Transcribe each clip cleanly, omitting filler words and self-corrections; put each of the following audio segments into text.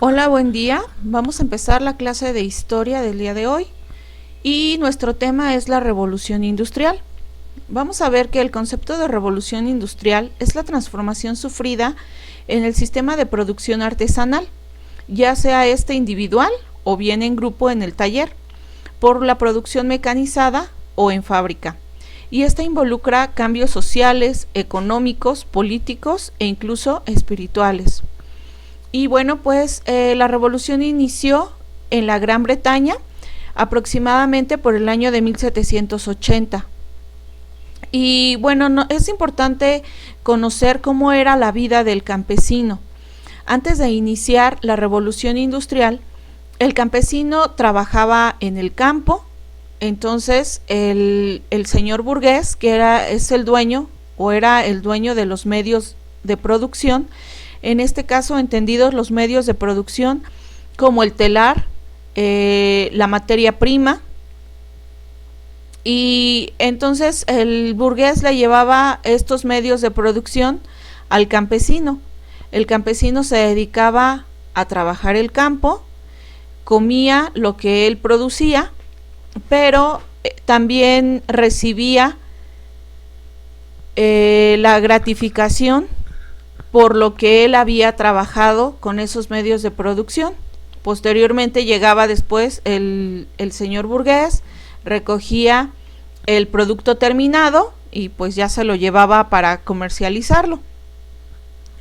Hola, buen día. Vamos a empezar la clase de historia del día de hoy y nuestro tema es la revolución industrial. Vamos a ver que el concepto de revolución industrial es la transformación sufrida en el sistema de producción artesanal, ya sea este individual o bien en grupo en el taller, por la producción mecanizada o en fábrica. Y esta involucra cambios sociales, económicos, políticos e incluso espirituales. Y bueno, pues la revolución inició en la Gran Bretaña aproximadamente por el año de 1780. Y bueno, es importante conocer cómo era la vida del campesino. Antes de iniciar la revolución industrial, el campesino trabajaba en el campo. Entonces el señor burgués, es el dueño o era el dueño de los medios de producción, en este caso entendidos los medios de producción como el telar, la materia prima, y entonces el burgués le llevaba estos medios de producción al campesino. El campesino se dedicaba a trabajar el campo, comía lo que él producía, pero también recibía la gratificación por lo que él había trabajado con esos medios de producción. Posteriormente llegaba después el señor burgués, recogía el producto terminado y pues ya se lo llevaba para comercializarlo.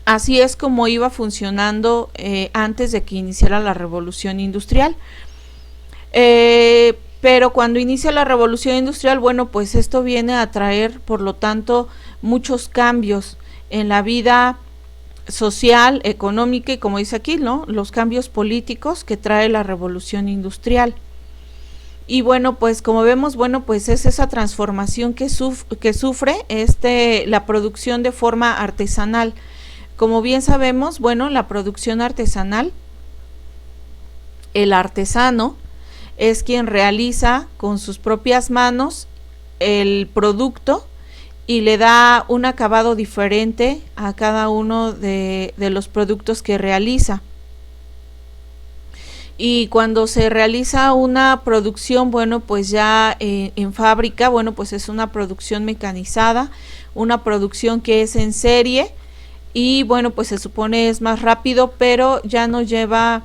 Así es como iba funcionando antes de que iniciara la revolución industrial. Pero cuando inicia la revolución industrial, bueno, pues esto viene a traer, por lo tanto, muchos cambios en la vida social, económica y, como dice aquí, ¿no?, los cambios políticos que trae la revolución industrial. Y bueno, pues como vemos, bueno, pues es esa transformación que sufre la producción de forma artesanal. Como bien sabemos, bueno, la producción artesanal, el artesano es quien realiza con sus propias manos el producto y le da un acabado diferente a cada uno de los productos que realiza. Y cuando se realiza una producción, bueno, pues ya en fábrica, bueno, pues es una producción mecanizada, una producción que es en serie y bueno, pues se supone es más rápido, pero ya no lleva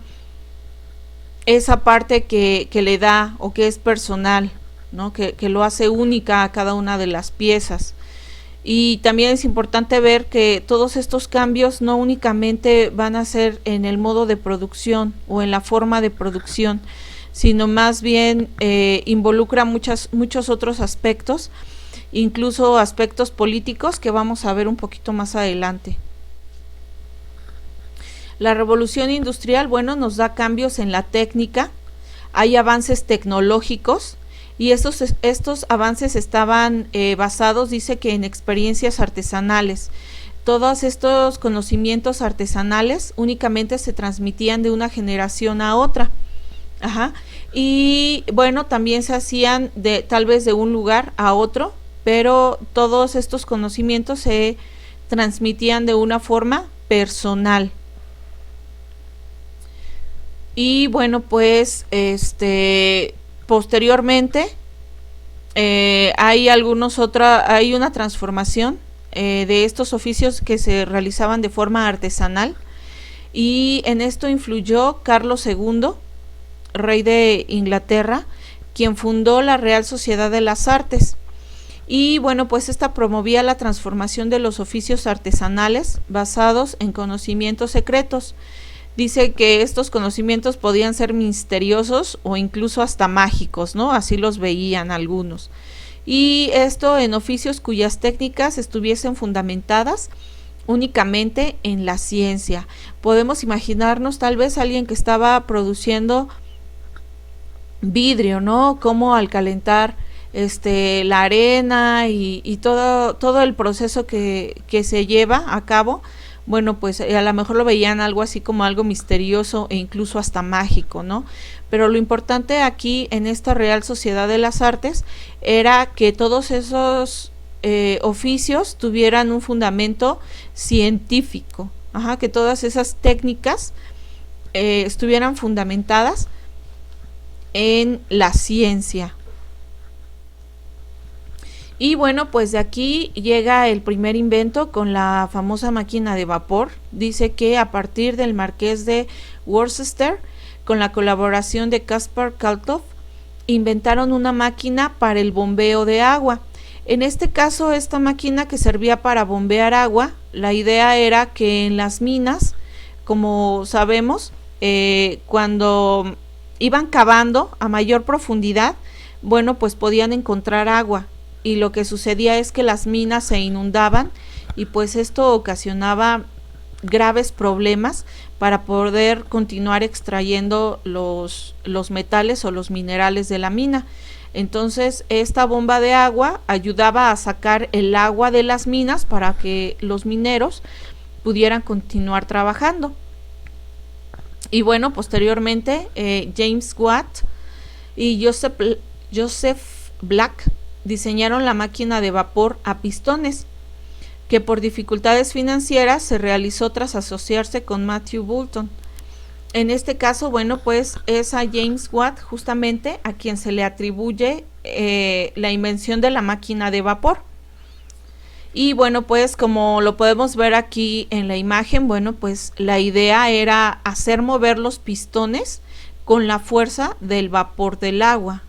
esa parte que le da o que es personal, ¿no?, que lo hace única a cada una de las piezas. Y también es importante ver que todos estos cambios no únicamente van a ser en el modo de producción o en la forma de producción, sino más bien involucra muchos otros aspectos, incluso aspectos políticos que vamos a ver un poquito más adelante. La revolución industrial, bueno, nos da cambios en la técnica, hay avances tecnológicos, y estos avances estaban basados, dice que en experiencias artesanales. Todos estos conocimientos artesanales únicamente se transmitían de una generación a otra. Ajá. Y bueno, también se hacían tal vez de un lugar a otro, pero todos estos conocimientos se transmitían de una forma personal. Y bueno, pues posteriormente hay una transformación de estos oficios que se realizaban de forma artesanal, y en esto influyó Carlos II, rey de Inglaterra, quien fundó la Real Sociedad de las Artes. Y bueno, pues esta promovía la transformación de los oficios artesanales basados en conocimientos secretos. Dice que estos conocimientos podían ser misteriosos o incluso hasta mágicos, ¿no? Así los veían algunos. Y esto en oficios cuyas técnicas estuviesen fundamentadas únicamente en la ciencia. Podemos imaginarnos tal vez alguien que estaba produciendo vidrio, ¿no?, cómo al calentar la arena y todo el proceso que se lleva a cabo. Bueno, pues a lo mejor lo veían algo así como algo misterioso e incluso hasta mágico, ¿no? Pero lo importante aquí en esta Real Sociedad de las Artes era que todos esos oficios tuvieran un fundamento científico, que todas esas técnicas estuvieran fundamentadas en la ciencia. Y bueno, pues de aquí llega el primer invento con la famosa máquina de vapor. Dice que a partir del marqués de Worcester, con la colaboración de Caspar Kaltoff, inventaron una máquina para el bombeo de agua. En este caso, esta máquina que servía para bombear agua, la idea era que en las minas, como sabemos, cuando iban cavando a mayor profundidad, bueno, pues podían encontrar agua, y lo que sucedía es que las minas se inundaban y pues esto ocasionaba graves problemas para poder continuar extrayendo los metales o los minerales de la mina. Entonces esta bomba de agua ayudaba a sacar el agua de las minas para que los mineros pudieran continuar trabajando. Y bueno, posteriormente James Watt y Joseph Black diseñaron la máquina de vapor a pistones, que por dificultades financieras se realizó tras asociarse con Matthew Boulton. En este caso, bueno, pues es a James Watt justamente a quien se le atribuye la invención de la máquina de vapor. Y bueno, pues como lo podemos ver aquí en la imagen, bueno, pues la idea era hacer mover los pistones con la fuerza del vapor del agua.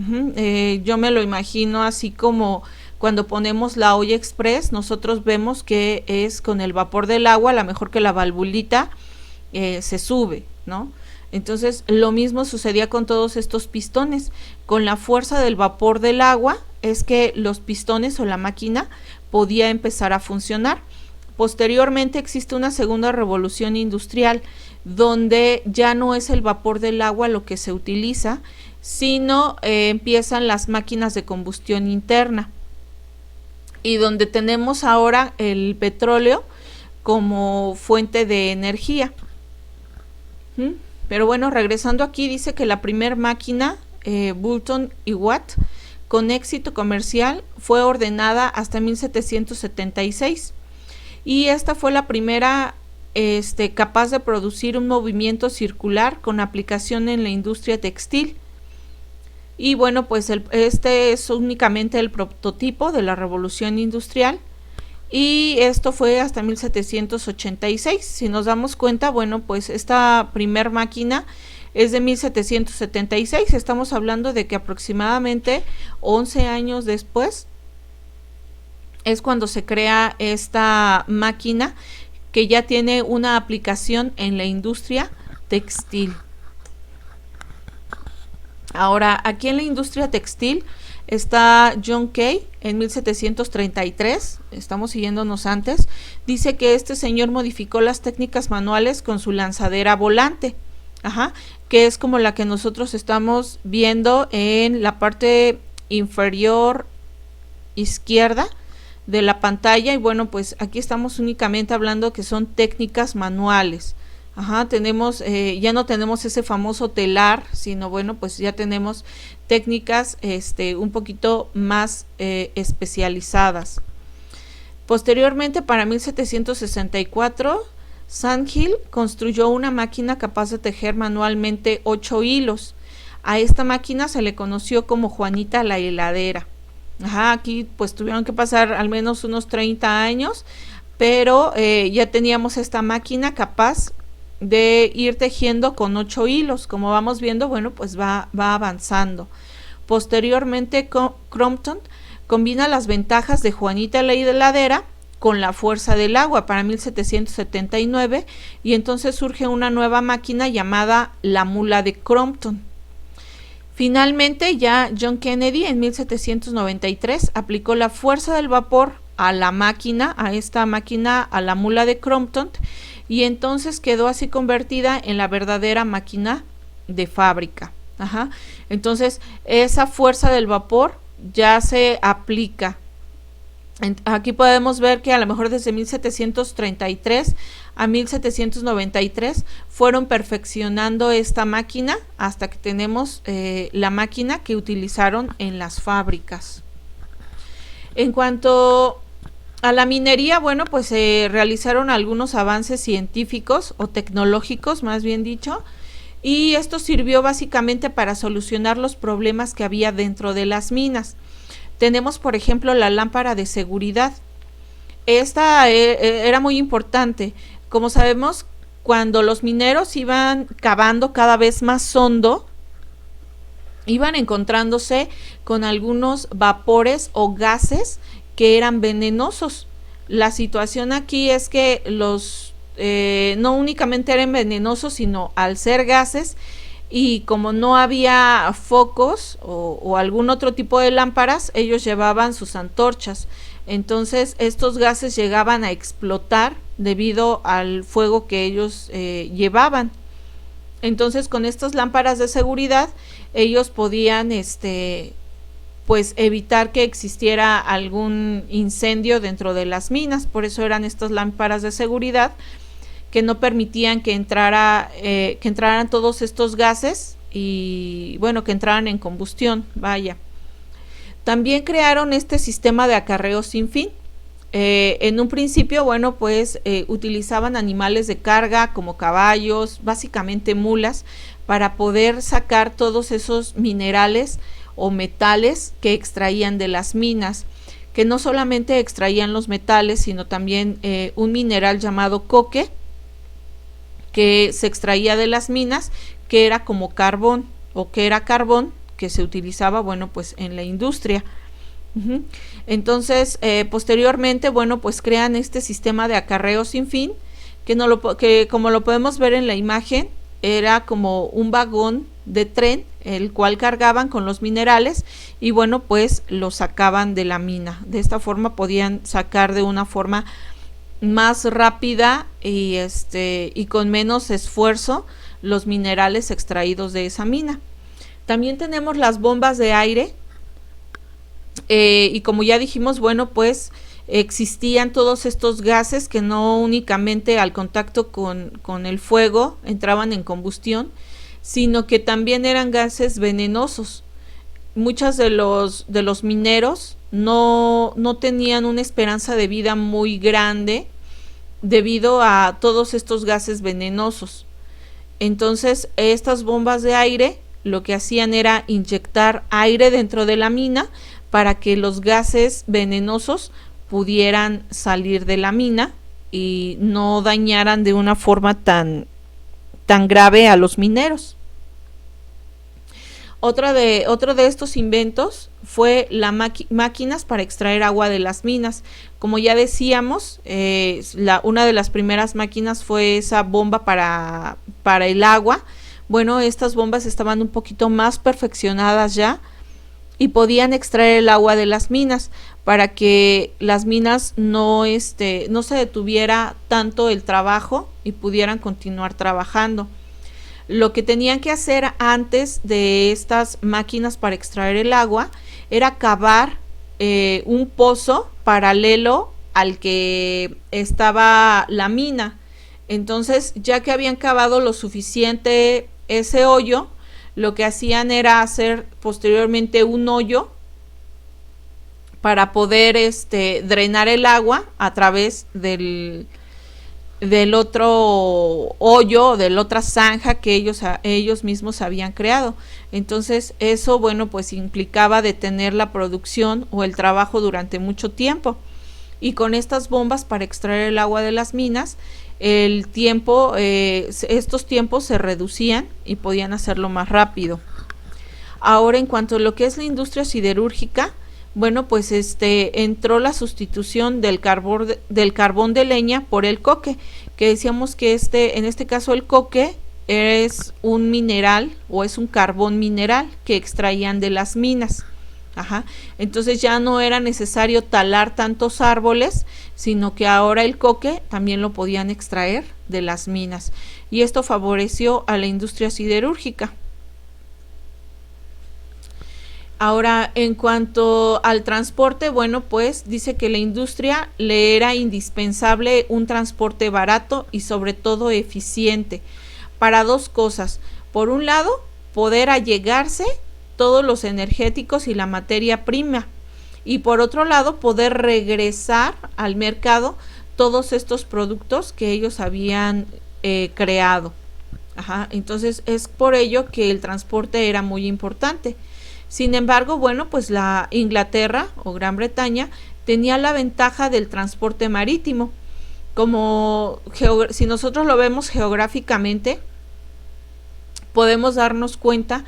Yo me lo imagino así como cuando ponemos la olla express, nosotros vemos que es con el vapor del agua, a lo mejor que la valvulita se sube, ¿no? Entonces lo mismo sucedía con todos estos pistones. Con la fuerza del vapor del agua es que los pistones o la máquina podía empezar a funcionar. Posteriormente existe una segunda revolución industrial donde ya no es el vapor del agua lo que se utiliza, sino empiezan las máquinas de combustión interna, y donde tenemos ahora el petróleo como fuente de energía. Pero bueno, regresando aquí, dice que la primer máquina, Boulton y Watt, con éxito comercial, fue ordenada hasta 1776, y esta fue la primera capaz de producir un movimiento circular con aplicación en la industria textil. Y bueno, pues este es únicamente el prototipo de la revolución industrial, y esto fue hasta 1786. Si nos damos cuenta, bueno, pues esta primer máquina es de 1776, estamos hablando de que aproximadamente 11 años después es cuando se crea esta máquina que ya tiene una aplicación en la industria textil. Ahora, aquí en la industria textil está John Kay en 1733, estamos siguiéndonos antes. Dice que este señor modificó las técnicas manuales con su lanzadera volante, que es como la que nosotros estamos viendo en la parte inferior izquierda de la pantalla. Y bueno, pues aquí estamos únicamente hablando que son técnicas manuales. Tenemos, ya no tenemos ese famoso telar, sino bueno, pues ya tenemos técnicas un poquito más especializadas. Posteriormente, para 1764, Sandhill construyó una máquina capaz de tejer manualmente 8 hilos. A esta máquina se le conoció como Juanita la heladera. Aquí pues tuvieron que pasar al menos unos 30 años, pero ya teníamos esta máquina capaz de ir tejiendo con 8 hilos. Como vamos viendo, bueno, pues va avanzando. Posteriormente, Crompton combina las ventajas de Juanita la heladera con la fuerza del agua para 1779, y entonces surge una nueva máquina llamada la mula de Crompton. Finalmente, ya John Kennedy en 1793 aplicó la fuerza del vapor a la máquina, a esta máquina, a la mula de Crompton, y entonces quedó así convertida en la verdadera máquina de fábrica. Entonces esa fuerza del vapor ya se aplica. Aquí podemos ver que a lo mejor desde 1733 a 1793 fueron perfeccionando esta máquina hasta que tenemos la máquina que utilizaron en las fábricas. En cuanto A la minería, bueno, pues se realizaron algunos avances científicos o tecnológicos, más bien dicho, y esto sirvió básicamente para solucionar los problemas que había dentro de las minas. Tenemos, por ejemplo, la lámpara de seguridad. Esta era muy importante. Como sabemos, cuando los mineros iban cavando cada vez más hondo, iban encontrándose con algunos vapores o gases que eran venenosos. La situación aquí es que los no únicamente eran venenosos, sino al ser gases y como no había focos o algún otro tipo de lámparas, ellos llevaban sus antorchas. Entonces estos gases llegaban a explotar debido al fuego que ellos llevaban. Entonces con estas lámparas de seguridad ellos podían pues evitar que existiera algún incendio dentro de las minas. Por eso eran estas lámparas de seguridad que no permitían que entraran todos estos gases y bueno, que entraran en combustión, vaya. También crearon este sistema de acarreo sin fin. En un principio, bueno, pues utilizaban animales de carga como caballos, básicamente mulas, para poder sacar todos esos minerales o metales que extraían de las minas, que no solamente extraían los metales, sino también un mineral llamado coque, que se extraía de las minas, que era como carbón, o que era carbón que se utilizaba, bueno, pues en la industria. Entonces, posteriormente, bueno, pues crean este sistema de acarreo sin fin, que como lo podemos ver en la imagen, era como un vagón de tren, el cual cargaban con los minerales y bueno, pues los sacaban de la mina. De esta forma podían sacar de una forma más rápida y con menos esfuerzo los minerales extraídos de esa mina. También tenemos las bombas de aire, y como ya dijimos, bueno, pues existían todos estos gases que no únicamente al contacto con el fuego entraban en combustión, sino que también eran gases venenosos. Muchos de los mineros no tenían una esperanza de vida muy grande debido a todos estos gases venenosos. Entonces, estas bombas de aire lo que hacían era inyectar aire dentro de la mina para que los gases venenosos pudieran salir de la mina y no dañaran de una forma tan grave a los mineros. Otro de estos inventos fue las máquinas para extraer agua de las minas. Como ya decíamos, una de las primeras máquinas fue esa bomba para el agua. Bueno, estas bombas estaban un poquito más perfeccionadas ya y podían extraer el agua de las minas para que las minas no se detuviera tanto el trabajo y pudieran continuar trabajando. Lo que tenían que hacer antes de estas máquinas para extraer el agua era cavar un pozo paralelo al que estaba la mina. Entonces, ya que habían cavado lo suficiente ese hoyo, lo que hacían era hacer posteriormente un hoyo para poder drenar el agua a través del otro hoyo, de la otra zanja que ellos mismos habían creado. Entonces eso, bueno, pues implicaba detener la producción o el trabajo durante mucho tiempo. Y con estas bombas para extraer el agua de las minas, estos tiempos se reducían y podían hacerlo más rápido. Ahora, en cuanto a lo que es la industria siderúrgica, bueno, pues entró la sustitución del carbón de leña por el coque, que decíamos que en este caso el coque es un mineral o es un carbón mineral que extraían de las minas. Entonces ya no era necesario talar tantos árboles, sino que ahora el coque también lo podían extraer de las minas, y esto favoreció a la industria siderúrgica. Ahora, en cuanto al transporte, bueno, pues dice que la industria le era indispensable un transporte barato y sobre todo eficiente para dos cosas. Por un lado, poder allegarse todos los energéticos y la materia prima, y por otro lado poder regresar al mercado todos estos productos que ellos habían creado. Ajá, entonces es por ello que el transporte era muy importante. Sin embargo, bueno, pues la Inglaterra o Gran Bretaña tenía la ventaja del transporte marítimo. Como si nosotros lo vemos geográficamente, podemos darnos cuenta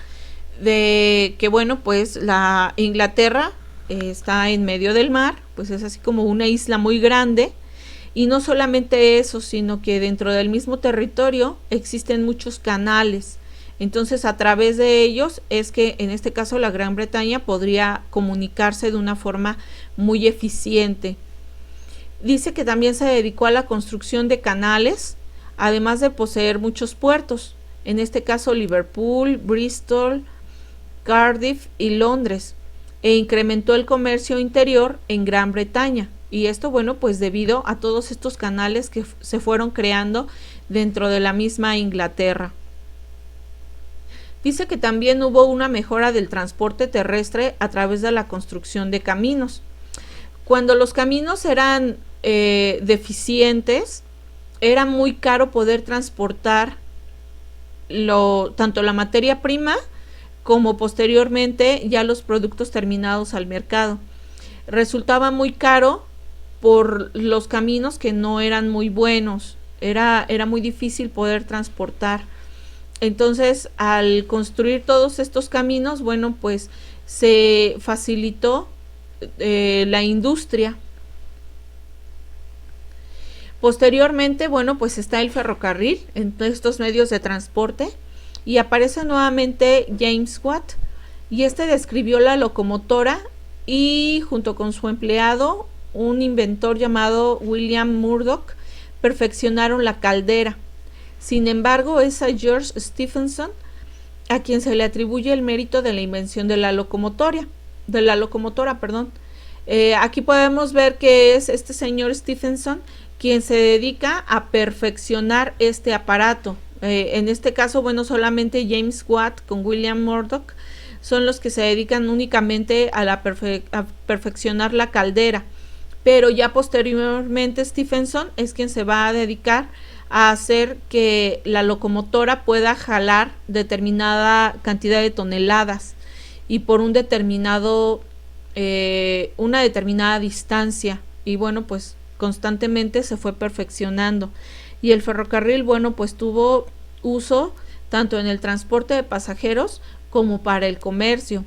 de que, bueno, pues la Inglaterra está en medio del mar, pues es así como una isla muy grande. Y no solamente eso, sino que dentro del mismo territorio existen muchos canales. Entonces, a través de ellos es que en este caso la Gran Bretaña podría comunicarse de una forma muy eficiente. Dice que también se dedicó a la construcción de canales, además de poseer muchos puertos. En este caso Liverpool, Bristol, Cardiff y Londres, e incrementó el comercio interior en Gran Bretaña. Y esto, bueno, pues debido a todos estos canales que se fueron creando dentro de la misma Inglaterra. Dice que también hubo una mejora del transporte terrestre a través de la construcción de caminos. Cuando los caminos eran deficientes, era muy caro poder transportar tanto la materia prima como posteriormente ya los productos terminados al mercado. Resultaba muy caro por los caminos que no eran muy buenos, era muy difícil poder transportar. Entonces, al construir todos estos caminos, bueno, pues se facilitó la industria. Posteriormente, bueno, pues está el ferrocarril en estos medios de transporte y aparece nuevamente James Watt, y este describió la locomotora y junto con su empleado, un inventor llamado William Murdoch, perfeccionaron la caldera. Sin embargo, es a George Stephenson a quien se le atribuye el mérito de la invención de la locomotora. Aquí podemos ver que es este señor Stephenson quien se dedica a perfeccionar este aparato. En este caso, bueno, solamente James Watt con William Murdoch son los que se dedican únicamente a perfeccionar la caldera, pero ya posteriormente Stephenson es quien se va a dedicar a hacer que la locomotora pueda jalar determinada cantidad de toneladas y por una determinada distancia, y bueno, pues constantemente se fue perfeccionando. Y el ferrocarril, bueno, pues tuvo uso tanto en el transporte de pasajeros como para el comercio.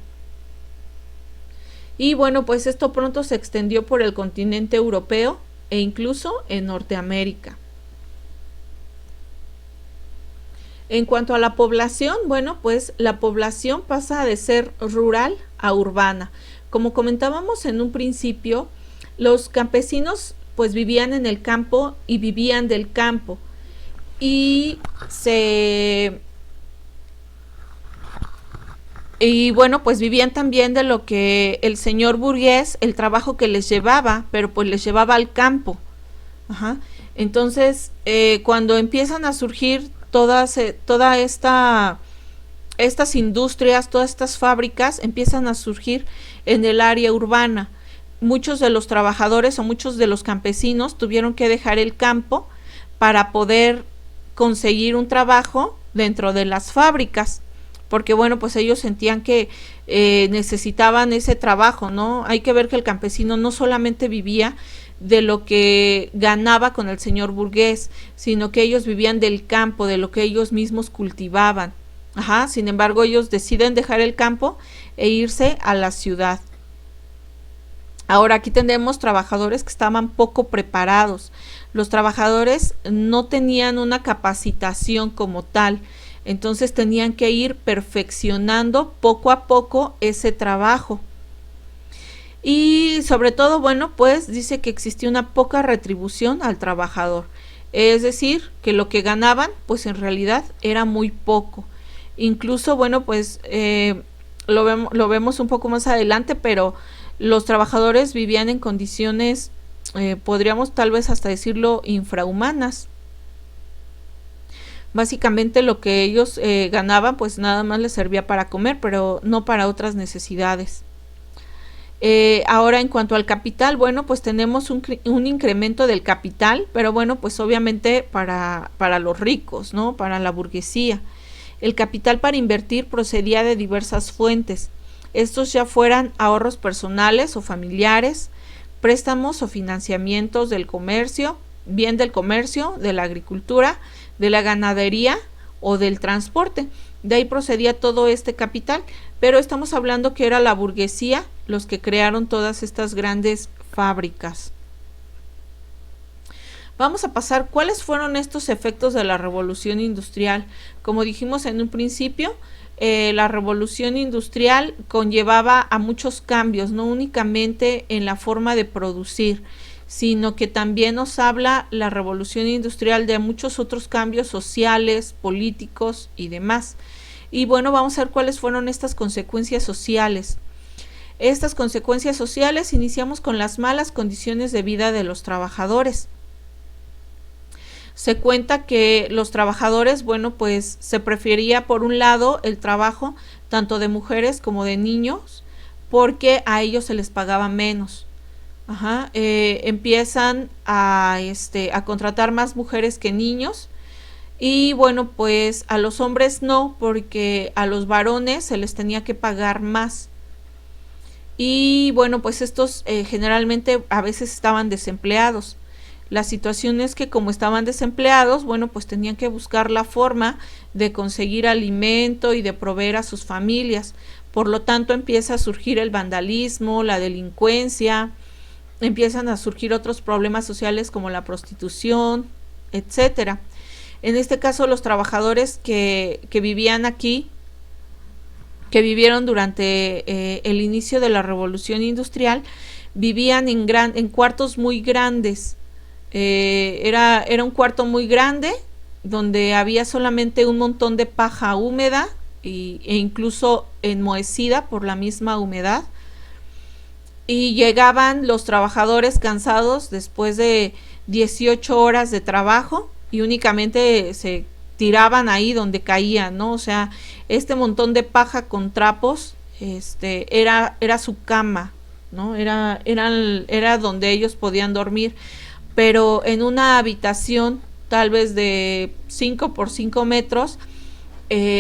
Y bueno, pues esto pronto se extendió por el continente europeo e incluso en Norteamérica. En cuanto a la población, bueno, pues la población pasa de ser rural a urbana. Como comentábamos en un principio, los campesinos pues vivían en el campo y vivían del campo y bueno, pues vivían también de lo que el señor burgués, el trabajo que les llevaba, pero pues les llevaba al campo. Ajá. Entonces, cuando empiezan a surgir todas estas industrias, todas estas fábricas empiezan a surgir en el área urbana. Muchos de los trabajadores o muchos de los campesinos tuvieron que dejar el campo para poder conseguir un trabajo dentro de las fábricas, porque bueno, pues ellos sentían que necesitaban ese trabajo, ¿no? Hay que ver que el campesino no solamente vivía de lo que ganaba con el señor burgués, sino que ellos vivían del campo, de lo que ellos mismos cultivaban. Ajá, sin embargo, ellos deciden dejar el campo e irse a la ciudad. Ahora aquí tenemos trabajadores que estaban poco preparados. Los trabajadores no tenían una capacitación como tal, entonces tenían que ir perfeccionando poco a poco ese trabajo. Y sobre todo, bueno, pues dice que existía una poca retribución al trabajador. Es decir, que lo que ganaban, pues en realidad era muy poco. Incluso, bueno, pues lo vemos un poco más adelante, pero los trabajadores vivían en condiciones, podríamos tal vez hasta decirlo, infrahumanas. Básicamente lo que ellos ganaban, pues nada más les servía para comer, pero no para otras necesidades. Ahora, en cuanto al capital, bueno, pues tenemos un incremento del capital, pero bueno, pues obviamente para los ricos, ¿no? Para la burguesía. El capital para invertir procedía de diversas fuentes. Estos ya fueran ahorros personales o familiares, préstamos o financiamientos del comercio, bien del comercio, de la agricultura, de la ganadería o del transporte. De ahí procedía todo este capital, pero estamos hablando que era la burguesía los que crearon todas estas grandes fábricas. Vamos a pasar cuáles fueron estos efectos de la revolución industrial. Como dijimos en un principio, la revolución industrial conllevaba a muchos cambios, no únicamente en la forma de producir, sino que también nos habla la revolución industrial de muchos otros cambios sociales, políticos y demás. Y bueno, vamos a ver cuáles fueron estas consecuencias sociales. Estas consecuencias sociales iniciamos con las malas condiciones de vida de los trabajadores. Se cuenta que los trabajadores, bueno, pues se prefería por un lado el trabajo tanto de mujeres como de niños, porque a ellos se les pagaba menos. Empiezan a contratar más mujeres que niños, y bueno, pues a los hombres no, porque a los varones se les tenía que pagar más. Y bueno, pues estos generalmente a veces estaban desempleados. La situación es que como estaban desempleados, bueno, pues tenían que buscar la forma de conseguir alimento y de proveer a sus familias. Por lo tanto, empieza a surgir el vandalismo, la delincuencia, empiezan a surgir otros problemas sociales como la prostitución, etcétera. En este caso, los trabajadores que vivían aquí, que vivieron durante el inicio de la revolución industrial, vivían en cuartos muy grandes. Era un cuarto muy grande donde había solamente un montón de paja húmeda e incluso enmohecida por la misma humedad, y llegaban los trabajadores cansados después de 18 horas de trabajo y únicamente se tiraban ahí donde caían, ¿no? O sea, este montón de paja con trapos era su cama, ¿no? Era donde ellos podían dormir, pero en una habitación tal vez de 5 por 5 metros,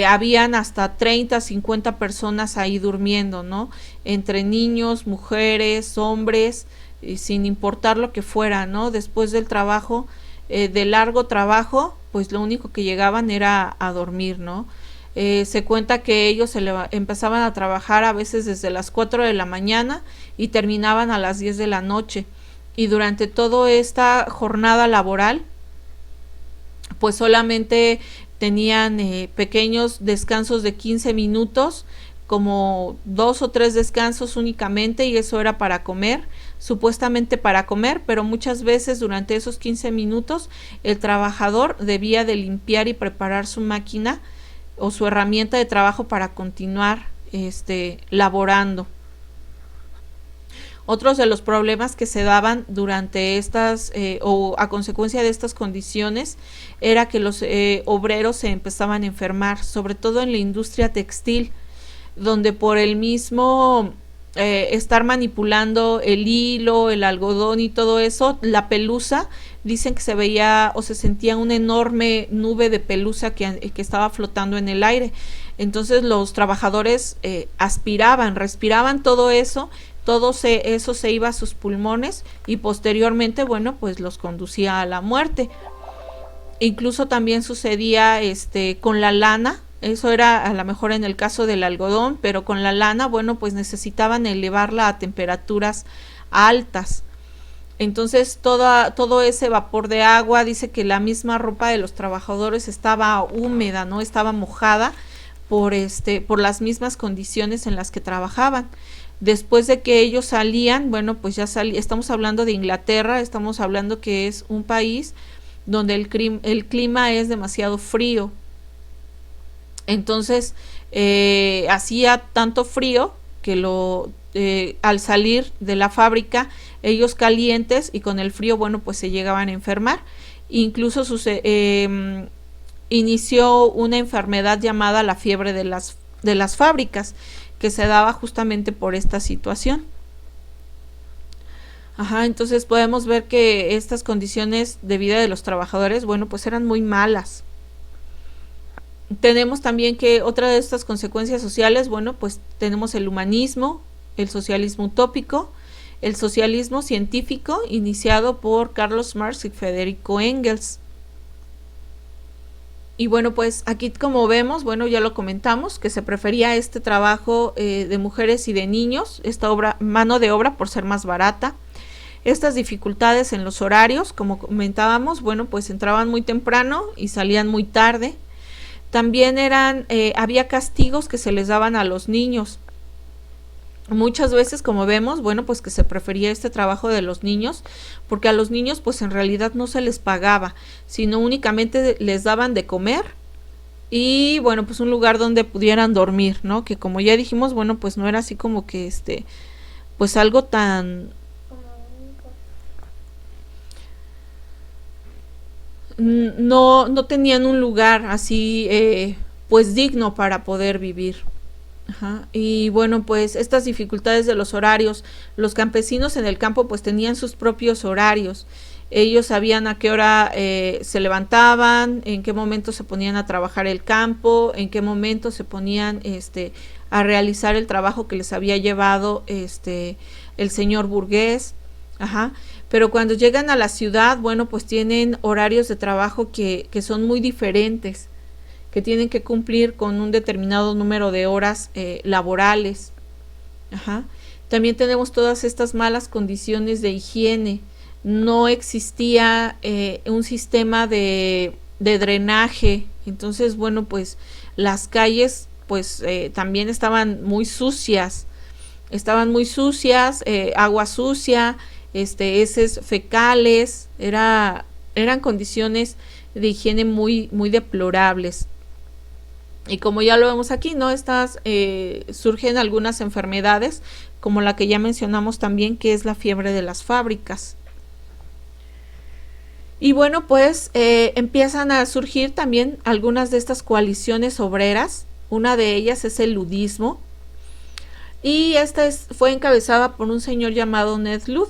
habían hasta 30, 50 personas ahí durmiendo, ¿no? Entre niños, mujeres, hombres, sin importar lo que fuera, ¿no? Después del trabajo, de largo trabajo, pues lo único que llegaban era a dormir, ¿no? Se cuenta que ellos empezaban a trabajar a veces desde las 4 de la mañana y terminaban a las 10 de la noche. Y durante toda esta jornada laboral, pues solamente tenían pequeños descansos de 15 minutos, como 2 o 3 descansos únicamente, y eso era para comer, supuestamente para comer, pero muchas veces durante esos 15 minutos el trabajador debía de limpiar y preparar su máquina o su herramienta de trabajo para continuar laborando. Otros de los problemas que se daban durante estas o a consecuencia de estas condiciones era que los obreros se empezaban a enfermar, sobre todo en la industria textil, donde por el mismo estar manipulando el hilo, el algodón y todo eso, la pelusa, dicen que se veía o se sentía una enorme nube de pelusa que estaba flotando en el aire. Entonces los trabajadores respiraban todo eso, eso se iba a sus pulmones y posteriormente, bueno, pues los conducía a la muerte. Incluso también sucedía con la lana. Eso era a lo mejor en el caso del algodón, pero con la lana, bueno, pues necesitaban elevarla a temperaturas altas. Entonces todo ese vapor de agua, dice que la misma ropa de los trabajadores estaba húmeda, no estaba mojada por las mismas condiciones en las que trabajaban. Después de que ellos salían, bueno, pues ya estamos hablando de Inglaterra, estamos hablando que es un país donde el clima es demasiado frío. Entonces hacía tanto frío que al salir de la fábrica, ellos calientes y con el frío, bueno, pues se llegaban a enfermar. Incluso inició una enfermedad llamada la fiebre de las fábricas, que se daba justamente por esta situación. Ajá, entonces podemos ver que estas condiciones de vida de los trabajadores, bueno, pues eran muy malas. Tenemos también que otra de estas consecuencias sociales, bueno, pues tenemos el humanismo, el socialismo utópico, el socialismo científico iniciado por Carlos Marx y Federico Engels. Y bueno, pues aquí como vemos, bueno, ya lo comentamos, que se prefería este trabajo de mujeres y de niños, esta mano de obra por ser más barata. Estas dificultades en los horarios, como comentábamos, bueno, pues entraban muy temprano y salían muy tarde. También había castigos que se les daban a los niños. Muchas veces, como vemos, bueno, pues que se prefería este trabajo de los niños, porque a los niños pues en realidad no se les pagaba, sino únicamente les daban de comer y bueno, pues un lugar donde pudieran dormir, ¿no? Que como ya dijimos, bueno, pues no era así como que pues algo tan no tenían un lugar así pues digno para poder vivir. Ajá. Y bueno, pues estas dificultades de los horarios, los campesinos en el campo pues tenían sus propios horarios. Ellos sabían a qué hora se levantaban, en qué momento se ponían a trabajar el campo, en qué momento se ponían a realizar el trabajo que les había llevado el señor burgués. Ajá. Pero cuando llegan a la ciudad, bueno, pues tienen horarios de trabajo que son muy diferentes, que tienen que cumplir con un determinado número de horas laborales. Ajá. También tenemos todas estas malas condiciones de higiene. No existía un sistema de drenaje. Entonces, bueno, pues las calles pues también estaban muy sucias. Agua sucia, heces fecales, eran condiciones de higiene muy, muy deplorables. Y como ya lo vemos aquí, ¿no? Surgen algunas enfermedades, como la que ya mencionamos también, que es la fiebre de las fábricas. Y bueno, pues empiezan a surgir también algunas de estas coaliciones obreras. Una de ellas es el ludismo. Y fue encabezada por un señor llamado Ned Ludd.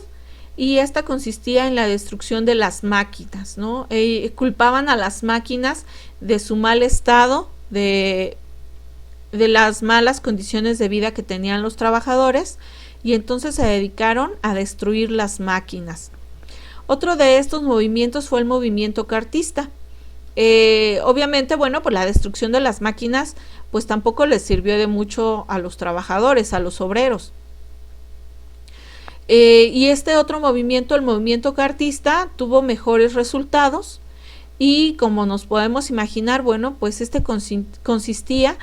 Y esta consistía en la destrucción de las máquinas, ¿no? Culpaban a las máquinas de su mal estado, de las malas condiciones de vida que tenían los trabajadores, y entonces se dedicaron a destruir las máquinas. Otro de estos movimientos fue el movimiento cartista. Obviamente, bueno, pues la destrucción de las máquinas pues tampoco les sirvió de mucho a los trabajadores, a los obreros. Y este otro movimiento, el movimiento cartista, tuvo mejores resultados. Y como nos podemos imaginar, bueno, pues consistía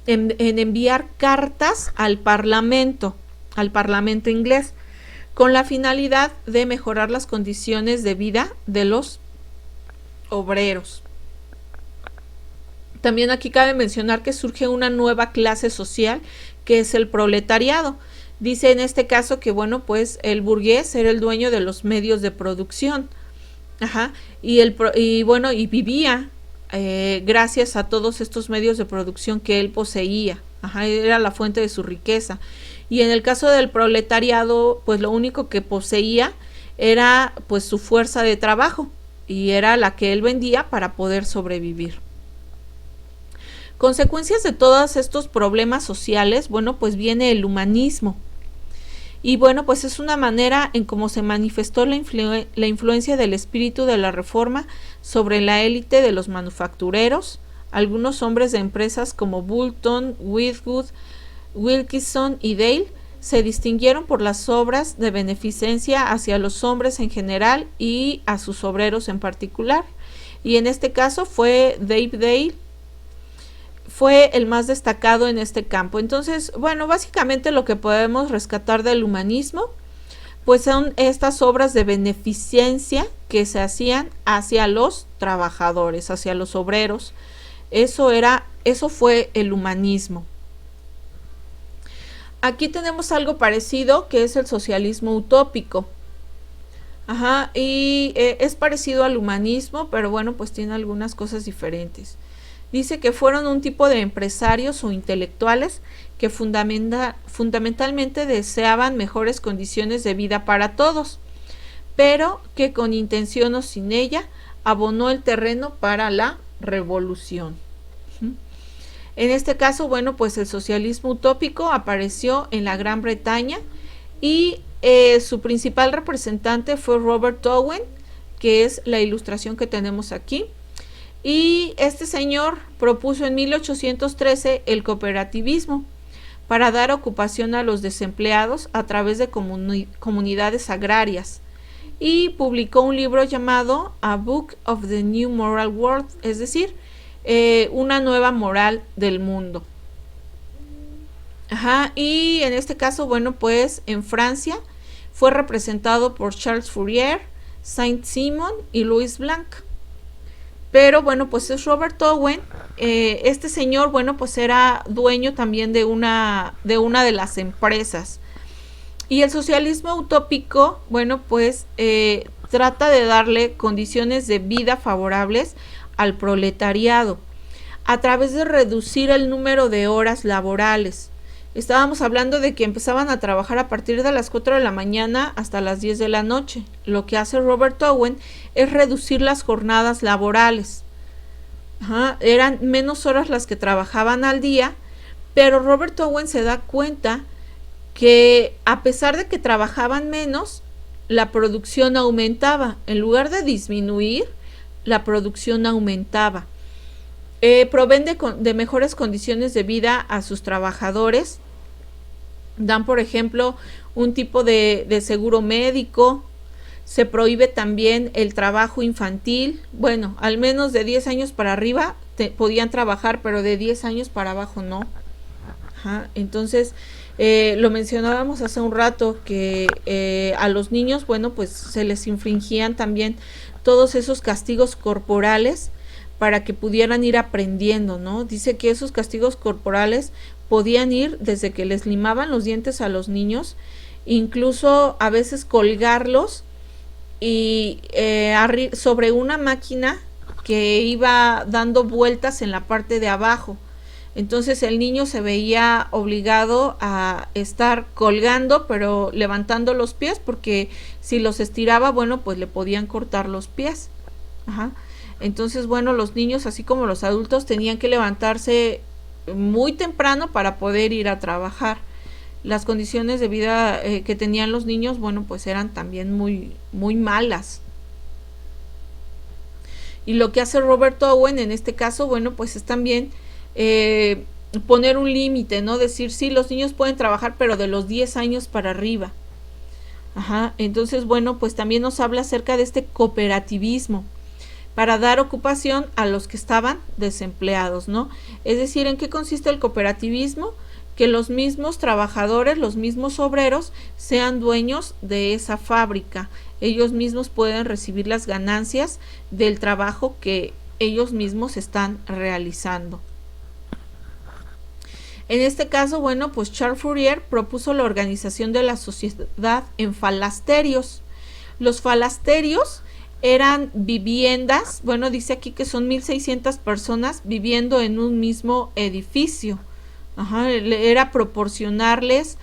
en enviar cartas al parlamento inglés, con la finalidad de mejorar las condiciones de vida de los obreros. También aquí cabe mencionar que surge una nueva clase social, que es el proletariado. Dice en este caso que, bueno, pues el burgués era el dueño de los medios de producción. Ajá. Y bueno, y vivía gracias a todos estos medios de producción que él poseía. Ajá, era la fuente de su riqueza. Y en el caso del proletariado, pues lo único que poseía era pues su fuerza de trabajo, y era la que él vendía para poder sobrevivir. Consecuencias de todos estos problemas sociales, bueno, pues viene el humanismo. Y bueno, pues es una manera en cómo se manifestó la influencia del espíritu de la reforma sobre la élite de los manufactureros. Algunos hombres de empresas como Boulton, Whitwood, Wilkinson y Dale se distinguieron por las obras de beneficencia hacia los hombres en general y a sus obreros en particular. Y en este caso fue Dave Dale, fue el más destacado en este campo. Entonces, bueno, básicamente lo que podemos rescatar del humanismo, pues son estas obras de beneficencia que se hacían hacia los trabajadores, hacia los obreros. Eso fue el humanismo. Aquí tenemos algo parecido, que es el socialismo utópico. Ajá, y es parecido al humanismo, pero bueno, pues tiene algunas cosas diferentes. Dice que fueron un tipo de empresarios o intelectuales que fundamentalmente deseaban mejores condiciones de vida para todos. pero que con intención o sin ella abonó el terreno para la revolución. En este caso, bueno, pues el socialismo utópico apareció en la Gran Bretaña y su principal representante fue Robert Owen, que es la ilustración que tenemos aquí. Y este señor propuso en 1813 el cooperativismo para dar ocupación a los desempleados a través de comunidades agrarias, y publicó un libro llamado A Book of the New Moral World, es decir, una nueva moral del mundo. Y en este caso, bueno, pues en Francia fue representado por Charles Fourier, Saint-Simon y Louis Blanc. Pero bueno, pues es Robert Owen. Este señor, bueno, pues era dueño también de una de las empresas. Y el socialismo utópico, bueno, pues trata de darle condiciones de vida favorables al proletariado a través de reducir el número de horas laborales. Estábamos hablando de que empezaban a trabajar a partir de las 4 de la mañana hasta las 10 de la noche. Lo que hace Robert Owen es reducir las jornadas laborales. Eran menos horas las que trabajaban al día, pero Robert Owen se da cuenta que a pesar de que trabajaban menos, la producción aumentaba. En lugar de disminuir, la producción aumentaba. Proveen de mejores condiciones de vida a sus trabajadores. Dan, por ejemplo, un tipo de seguro médico. Se prohíbe también el trabajo infantil. Bueno, al menos de 10 años para arriba podían trabajar, pero de 10 años para abajo no. Entonces, lo mencionábamos hace un rato, que a los niños, bueno, pues se les infringían también todos esos castigos corporales para que pudieran ir aprendiendo, ¿no? Dice que esos castigos corporales podían ir desde que les limaban los dientes a los niños, incluso a veces colgarlos y sobre una máquina que iba dando vueltas en la parte de abajo. Entonces el niño se veía obligado a estar colgando, pero levantando los pies, porque si los estiraba, bueno, pues le podían cortar los pies. Entonces, bueno, los niños, así como los adultos, tenían que levantarse muy temprano para poder ir a trabajar. Las condiciones de vida que tenían los niños, bueno, pues eran también muy, muy malas. Y lo que hace Robert Owen en este caso, bueno, pues es también poner un límite, ¿no? Decir, sí, los niños pueden trabajar, pero de los 10 años para arriba. Entonces, bueno, pues también nos habla acerca de este cooperativismo para dar ocupación a los que estaban desempleados, ¿no? Es decir, ¿en qué consiste el cooperativismo? Que los mismos trabajadores, los mismos obreros sean dueños de esa fábrica. Ellos mismos pueden recibir las ganancias del trabajo que ellos mismos están realizando. En este caso, bueno, pues Charles Fourier propuso la organización de la sociedad en falasterios. Los falasterios eran viviendas, bueno, dice aquí que son 1,600 personas viviendo en un mismo edificio. Era proporcionarles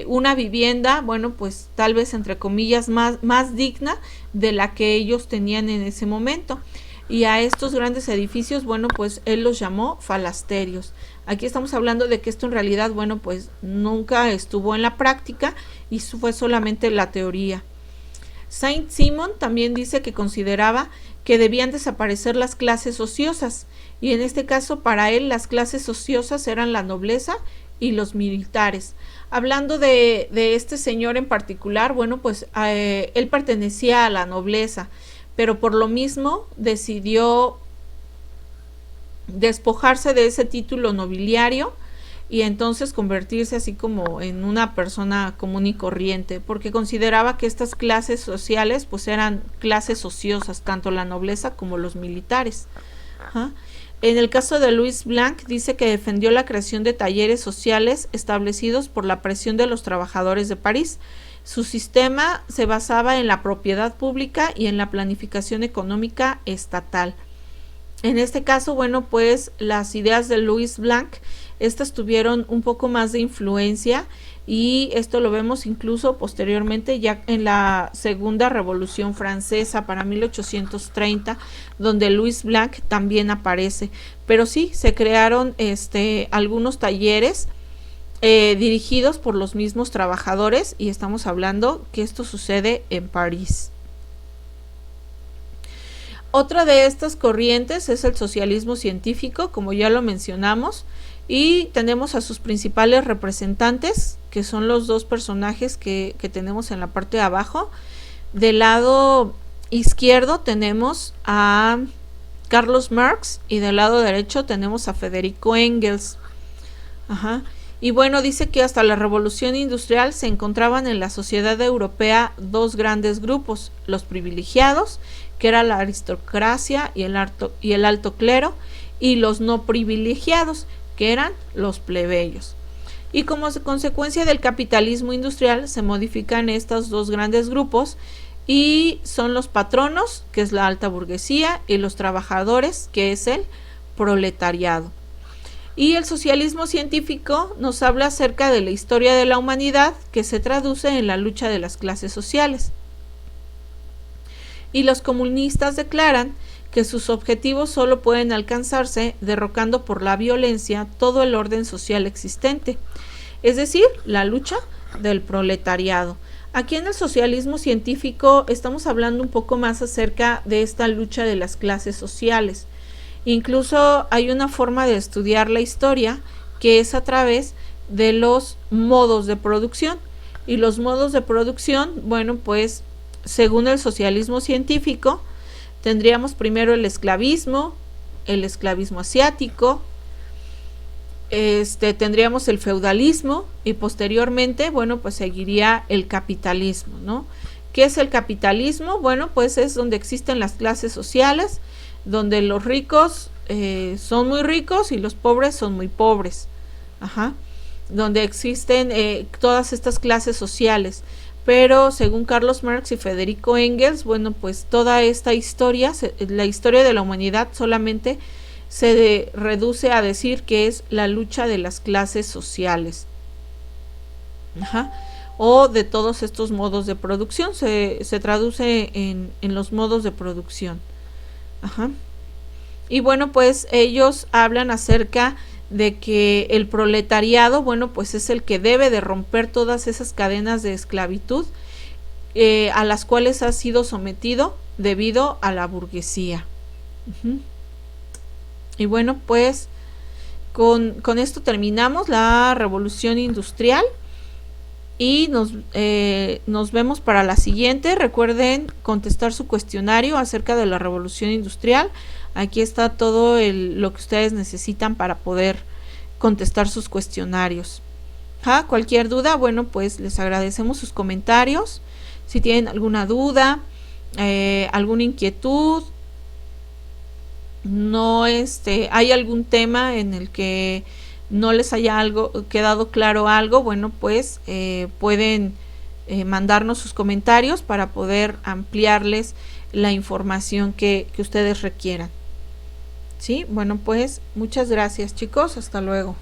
una vivienda, bueno, pues tal vez entre comillas más digna de la que ellos tenían en ese momento. Y a estos grandes edificios, bueno, pues él los llamó falasterios. Aquí estamos hablando de que esto en realidad, bueno, pues nunca estuvo en la práctica y fue solamente la teoría. Saint-Simon también dice que consideraba que debían desaparecer las clases ociosas, y en este caso para él las clases ociosas eran la nobleza y los militares. Hablando de este señor en particular, bueno, pues él pertenecía a la nobleza, pero por lo mismo decidió despojarse de ese título nobiliario y entonces convertirse así como en una persona común y corriente, porque consideraba que estas clases sociales pues eran clases ociosas, tanto la nobleza como los militares. En el caso de Louis Blanc, dice que defendió la creación de talleres sociales establecidos por la presión de los trabajadores de París. Su sistema se basaba en la propiedad pública y en la planificación económica estatal. En este caso, bueno, pues las ideas de Louis Blanc, estas tuvieron un poco más de influencia, y esto lo vemos incluso posteriormente ya en la Segunda Revolución Francesa para 1830, donde Louis Blanc también aparece. Pero sí, se crearon algunos talleres dirigidos por los mismos trabajadores, y estamos hablando que esto sucede en París. Otra de estas corrientes es el socialismo científico, como ya lo mencionamos, y tenemos a sus principales representantes, que son los dos personajes que tenemos en la parte de abajo. Del lado izquierdo tenemos a Carlos Marx y del lado derecho tenemos a Federico Engels. Ajá. Y bueno, dice que hasta la Revolución Industrial se encontraban en la sociedad europea dos grandes grupos: los privilegiados, que era la aristocracia y el alto clero, y los no privilegiados, que eran los plebeyos. Y como consecuencia del capitalismo industrial se modifican estos dos grandes grupos, y son los patronos, que es la alta burguesía, y los trabajadores, que es el proletariado. Y el socialismo científico nos habla acerca de la historia de la humanidad, que se traduce en la lucha de las clases sociales. Y los comunistas declaran que sus objetivos solo pueden alcanzarse derrocando por la violencia todo el orden social existente, es decir, la lucha del proletariado. Aquí en el socialismo científico estamos hablando un poco más acerca de esta lucha de las clases sociales. Incluso hay una forma de estudiar la historia que es a través de los modos de producción. Y los modos de producción, bueno, pues según el socialismo científico, tendríamos primero el esclavismo asiático, tendríamos el feudalismo, y posteriormente, bueno, pues seguiría el capitalismo, ¿no? ¿Qué es el capitalismo? Bueno, pues es donde existen las clases sociales, donde los ricos son muy ricos y los pobres son muy pobres. Ajá. Donde existen todas estas clases sociales. Pero según Carlos Marx y Federico Engels, bueno, pues toda esta historia, la historia de la humanidad solamente se reduce a decir que es la lucha de las clases sociales. Ajá. O de todos estos modos de producción, se traduce en los modos de producción. Ajá. Y bueno, pues ellos hablan acerca de que el proletariado, bueno, pues es el que debe de romper todas esas cadenas de esclavitud a las cuales ha sido sometido debido a la burguesía. Y bueno, pues con esto terminamos la revolución industrial, y nos vemos para la siguiente. Recuerden contestar su cuestionario acerca de la revolución industrial. Aquí está todo lo que ustedes necesitan para poder contestar sus cuestionarios. Cualquier duda, bueno, pues les agradecemos sus comentarios. Si tienen alguna duda, alguna inquietud, no hay algún tema en el que no les haya quedado claro algo, bueno, pues pueden mandarnos sus comentarios para poder ampliarles la información que ustedes requieran. ¿Sí? Bueno, pues muchas gracias, chicos, hasta luego.